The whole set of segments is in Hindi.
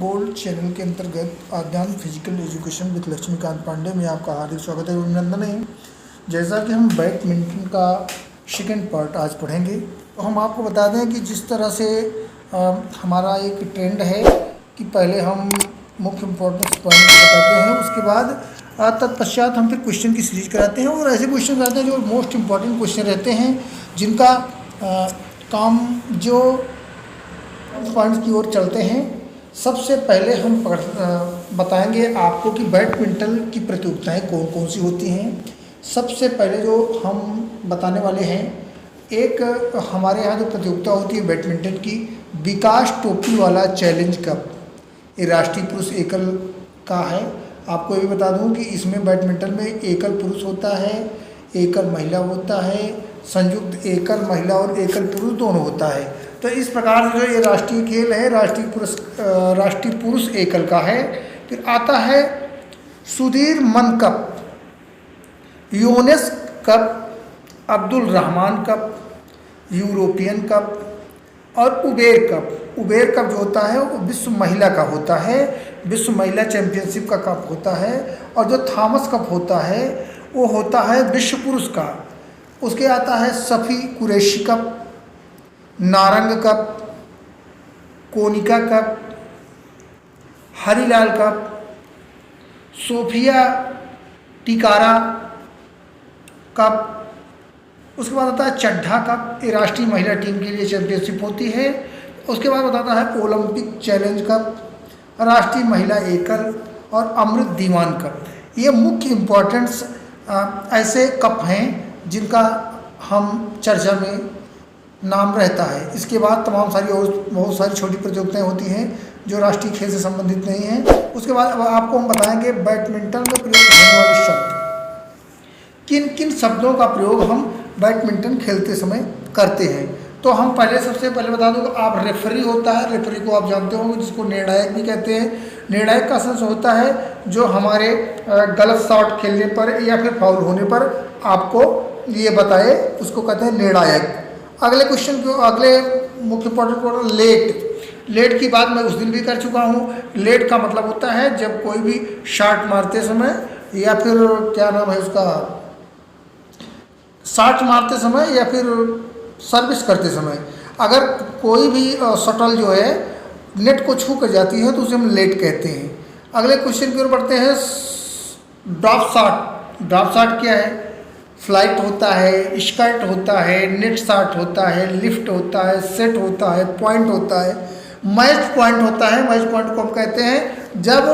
बोल्ड चैनल के अंतर्गत आध्यात्म physical education with Laxmikant Pandey में आपका हार्दिक स्वागत है, अभिनंदन है। जैसा कि हम बैडमिंटन का सेकेंड पार्ट आज पढ़ेंगे, तो हम आपको बता दें कि जिस तरह से हमारा एक ट्रेंड है कि पहले हम मुख्य इम्पोर्टेंस पॉइंट बताते हैं, उसके बाद तत्पश्चात हम फिर क्वेश्चन की सीरीज कराते हैं और ऐसे क्वेश्चन कराते हैं जो मोस्ट इम्पॉर्टेंट क्वेश्चन रहते हैं, जिनका काम जो पॉइंट्स की ओर चलते हैं। सबसे पहले हम बताएंगे आपको कि बैडमिंटन की प्रतियोगिताएं कौन कौन सी होती हैं। सबसे पहले जो हम बताने वाले हैं, एक हमारे यहाँ जो प्रतियोगिता होती है बैडमिंटन की, विकास टोपी वाला चैलेंज कप, ये राष्ट्रीय पुरुष एकल का है। आपको ये बता दूं कि इसमें बैडमिंटन में एकल पुरुष होता है, एकल महिला होता है, संयुक्त एकल महिला और एकल पुरुष दोनों होता है। तो इस प्रकार से जो ये राष्ट्रीय खेल है, राष्ट्रीय पुरुष एकल का है। फिर आता है सुधीर मन कप, यूनेस cup, Abdul Rahman cup, European cup और उबेर कप। उबेर कप जो होता है वो विश्व महिला का होता है, विश्व महिला चैंपियनशिप का कप होता है। और जो थॉमस कप होता है वो होता है विश्व पुरुष का। उसके आता है Safi Qureshi cup, Narang cup, Konica cup, Harilal cup, Sophia टिकारा कप। उसके बाद आता है चड्ढा कप, ये राष्ट्रीय महिला टीम के लिए चैंपियनशिप होती है। उसके बाद बताता है ओलंपिक चैलेंज कप, राष्ट्रीय महिला एकल और अमृत दीवान कप। ये मुख्य इम्पोर्टेंट्स ऐसे कप हैं जिनका हम चर्चा में नाम रहता है। इसके बाद तमाम सारी और बहुत सारी छोटी प्रतियोगिताएं होती हैं जो राष्ट्रीय खेल से संबंधित नहीं हैं। उसके बाद आपको हम बताएंगे बैडमिंटन में प्रयोग होने वाले शब्द, किन किन शब्दों का प्रयोग हम बैडमिंटन खेलते समय करते हैं। तो हम पहले सबसे पहले बता दूं कि आप रेफरी होता है, रेफरी को आप जानते होंगे, जिसको निर्णायक भी कहते हैं। निर्णायक का सेंस होता है जो हमारे गलत शॉट खेलने पर या फिर फाउल होने पर आपको ये बताए, उसको कहते हैं निर्णायक। अगले क्वेश्चन को, अगले मुख्य इम्पोर्टेंट लेट की बात मैं उस दिन भी कर चुका हूँ। लेट का मतलब होता है जब कोई भी शॉट मारते समय या फिर क्या नाम है उसका, शॉट मारते समय या फिर सर्विस करते समय अगर कोई भी शटल जो है नेट को छू कर जाती है तो उसे हम लेट कहते हैं। अगले क्वेश्चन की ओर बढ़ते हैं। ड्रॉप शॉट, ड्रॉप शॉट क्या है? फ्लाइट होता है, स्कर्ट होता है, नेट शॉट होता है, लिफ्ट होता है, सेट होता है, पॉइंट होता है, मैच पॉइंट होता है। मैच पॉइंट को हम कहते हैं जब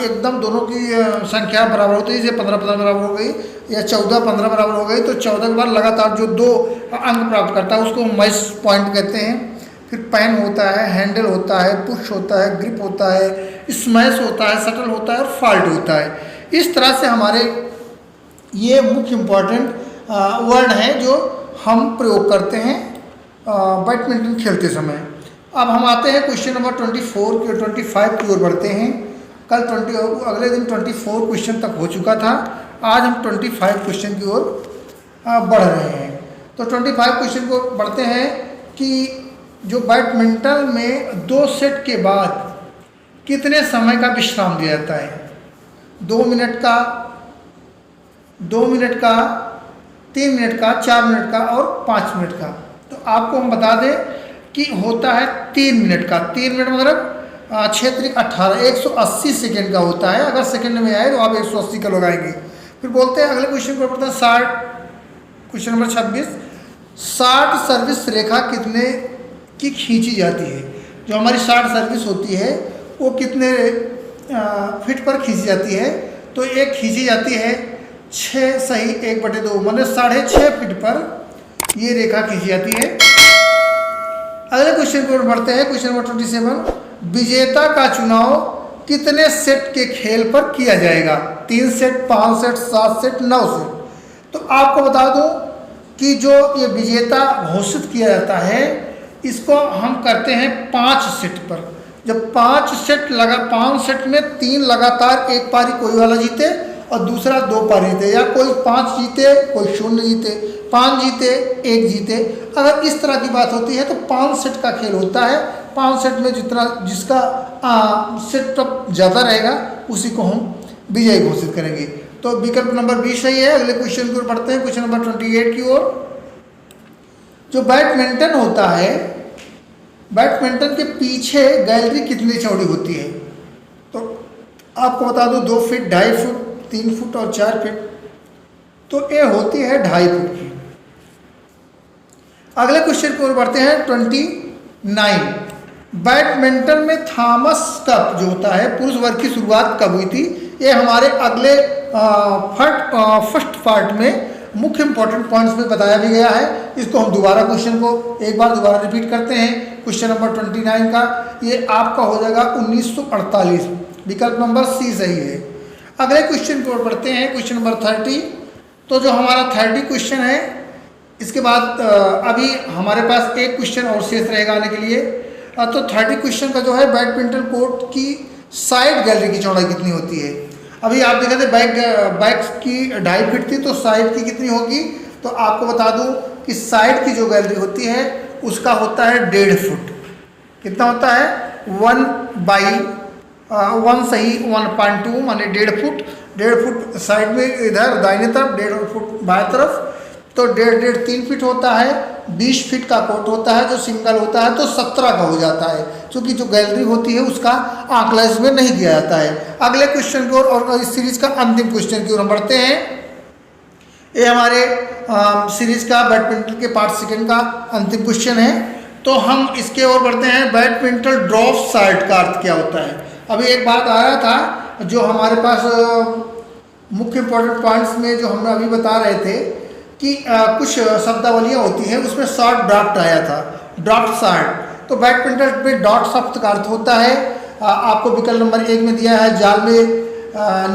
एकदम दोनों की संख्या बराबर होती है, जैसे 15-15 बराबर हो गई या 14-15 बराबर हो गई, तो 14 के बाद लगातार जो 2 अंक प्राप्त करता है उसको मैच पॉइंट कहते हैं। फिर पैन होता है, हैंडल होता है, पुश होता है, ग्रिप होता है, स्मैश होता है, शटल होता है और फॉल्ट होता है। इस तरह से हमारे ये मुख्य इम्पॉर्टेंट वर्ड हैं जो हम प्रयोग करते हैं बैडमिंटन खेलते समय। अब हम आते हैं क्वेश्चन नंबर 24 की 25 की ओर बढ़ते हैं। कल अगले दिन 24 क्वेश्चन तक हो चुका था, आज हम 25 क्वेश्चन की ओर बढ़ रहे हैं। तो 25 क्वेश्चन को बढ़ते हैं कि जो बैडमिंटन में 2 सेट के बाद कितने समय का विश्राम दिया जाता है? 2 मिनट का, 2 मिनट का, 3 मिनट का, 4 मिनट का और 5 मिनट का। तो आपको हम बता दें कि होता है 3 मिनट का। 3 मिनट मतलब 6 18 180 सेकेंड का होता है। अगर सेकेंड में आए तो आप 180 का लगाएंगे। फिर बोलते हैं अगले क्वेश्चन को पढ़ते हैं 60, क्वेश्चन नंबर 26। 60 सर्विस रेखा कितने की खींची जाती है? जो हमारी 60 सर्विस होती है वो कितने फीट पर खींची जाती है? तो एक खींची जाती है 6 सही 1/2 मतलब 6.5 फीट पर ये रेखा खींची जाती है। अगले क्वेश्चन को बढ़ते हैं, क्वेश्चन नंबर 27। विजेता का चुनाव कितने सेट के खेल पर किया जाएगा? 3 सेट, 5 सेट, 7 सेट, 9 सेट। तो आपको बता दूं कि जो ये विजेता घोषित किया जाता है इसको हम करते हैं 5 सेट पर। जब 5 सेट में 3 लगातार एक पारी कोई वाला जीते और दूसरा 2 पारी जीते, या कोई 5 जीते कोई 0 जीते, 5 जीते 1 जीते। अगर इस तरह की बात होती है तो 5 सेट का खेल होता है। 5 सेट में जिसका सेट ज़्यादा रहेगा उसी को हम विजयी घोषित करेंगे। तो विकल्प नंबर 20 सही है। अगले क्वेश्चन की ओर बढ़ते हैं, क्वेश्चन नंबर 28 की ओर। जो बैडमिंटन होता है, बैडमिंटन के पीछे गैलरी कितनी चौड़ी होती है? तो आपको बता दूं 2 फीट, 2.5 फुट, 3 फुट और 4 फीट। तो ये होती है 2.5 फुट की। अगले क्वेश्चन की ओर बढ़ते हैं 29। बैडमिंटन में थॉमस कप जो होता है पुरुष वर्ग की शुरुआत कब हुई थी? ये हमारे अगले फर्स्ट पार्ट में मुख्य इंपॉर्टेंट पॉइंट्स में बताया भी गया है। इसको हम दोबारा क्वेश्चन को एक बार दोबारा रिपीट करते हैं। क्वेश्चन नंबर 29 का ये आपका हो जाएगा 1948। विकल्प नंबर सी सही है। अगले क्वेश्चन की ओर बढ़ते हैं, क्वेश्चन नंबर 30। तो जो हमारा 30 क्वेश्चन है, इसके बाद अभी हमारे पास एक क्वेश्चन और शेष रहेगा आने के लिए। तो 30 क्वेश्चन का जो है बैडमिंटन कोर्ट की साइड गैलरी की चौड़ाई कितनी होती है? अभी आप देखा थे बैक की 2.5 फीट थी, तो साइड की कितनी होगी? तो आपको बता दूं कि साइड की जो गैलरी होती है उसका होता है 1.5 फुट। कितना होता है? 1/1 सही 1.2 माने 1.5 फुट। 1.5 फुट साइड में इधर दाहिने तरफ, 1.5 फुट बाएं तरफ, तो 1.5 3 फीट होता है। 20 फीट का कोर्ट होता है जो सिंगल होता है, तो 17 का हो जाता है, क्योंकि जो गैलरी होती है उसका आंकड़ा इसमें नहीं दिया जाता है। अगले क्वेश्चन की ओर और इस सीरीज का अंतिम क्वेश्चन की ओर हम बढ़ते हैं। ये हमारे सीरीज का बैडमिंटन के पार्ट सेकंड का अंतिम क्वेश्चन है। तो हम इसके ओर बढ़ते हैं। बैडमिंटन ड्रॉप साइड का अर्थ क्या होता है? अभी एक बात आया था जो हमारे पास मुख्य इंपॉर्टेंट पॉइंट्स में जो हम अभी बता रहे थे कि कुछ शब्दावलियाँ होती हैं, उसमें शॉर्ट ड्राफ्ट आया था, ड्राफ्ट शॉर्ट। तो बैडमिंटन में डॉट शब्द का अर्थ होता है, आपको विकल्प नंबर 1 में दिया है, जाल में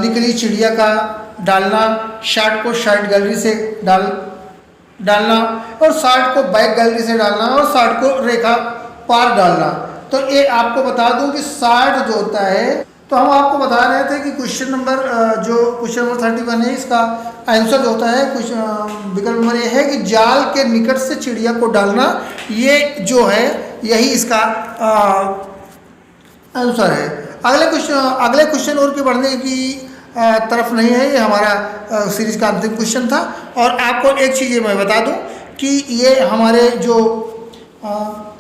निकली चिड़िया का डालना, शॉर्ट को साइड गैलरी से डालना, और शॉर्ट को बैक गैलरी से डालना, और शॉर्ट को रेखा पार डालना। तो ये आपको बता दूं कि शॉर्ट जो होता है, तो हम आपको बता रहे थे कि क्वेश्चन नंबर 31 है, इसका आंसर जो होता है विकल्प नंबर ये है कि जाल के निकट से चिड़िया को डालना। ये जो है यही इसका आंसर है। अगले क्वेश्चन और के बढ़ने की तरफ नहीं है, ये हमारा सीरीज का अंतिम क्वेश्चन था। और आपको एक चीज़ मैं बता दूं कि ये हमारे जो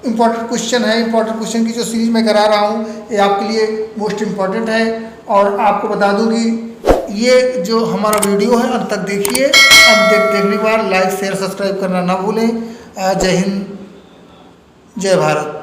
इम्पॉर्टेंट क्वेश्चन है, इम्पॉर्टेंट क्वेश्चन की जो सीरीज मैं करा रहा हूँ, ये आपके लिए मोस्ट इम्पॉर्टेंट है। और आपको बता दूं कि ये जो हमारा वीडियो है अंत तक देखिए। देखने के बाद लाइक शेयर सब्सक्राइब करना ना भूलें। जय हिंद, जय भारत।